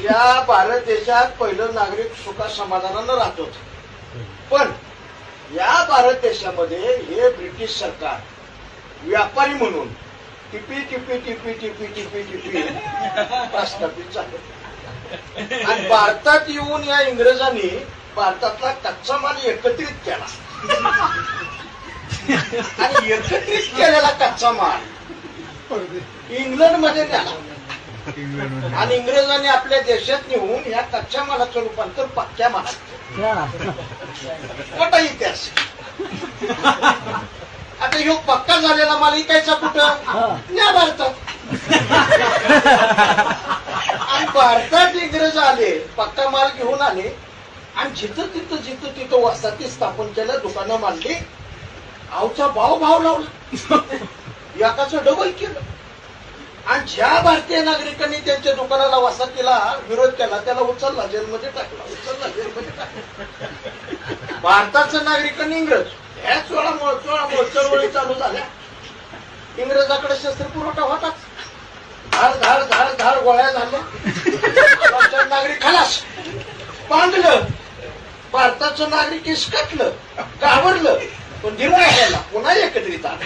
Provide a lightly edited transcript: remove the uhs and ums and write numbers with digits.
या भारत देशात पहिलं नागरिक सुखा समाधानानं राहत होत, पण या भारत देशामध्ये हे ब्रिटिश सरकार व्यापारी म्हणून टिपी टिपी टिपी टिपी टिपी टिपी प्रस्थापित झालं आणि भारतात येऊन या इंग्रजांनी भारतातला कच्चा माल एकत्रित केला आणि एकत्रित केलेला कच्चा माल इंग्लंडमध्ये नेला आणि इंग्रजांनी आपल्या देशात नेऊन या कच्च्या मालाचं रूपांतर पक्क्या मालात. मोठा इतिहास. आता ह्यो पक्का झालेला माल इकायचा कुठं? या भारतात. आणि भारतात इंग्रज आले, पक्का माल घेऊन आले आणि जिथं तिथं वसाहती स्थापन केलं, दुकानं मांडली, आवचा भाव लावला, एकाचं डबल केलं. आणि ज्या भारतीय नागरिकांनी त्यांच्या दुकानाला वसाहतीला विरोध केला त्याला उचलला, जेलमध्ये टाकला. भारताच्या नागरिकांनी इंग्रज ह्या चोळामुळे चळवळी चालू झाल्या. इंग्रजाकडे शस्त्र पुरवठा होताच. धार गोळ्या झाल्या. नागरिक खलास, बांधलं. भारताचं नागरिक इसकटलं, घाबरलं, पण निर्णय घ्यायला पुन्हा एकत्रित आलं.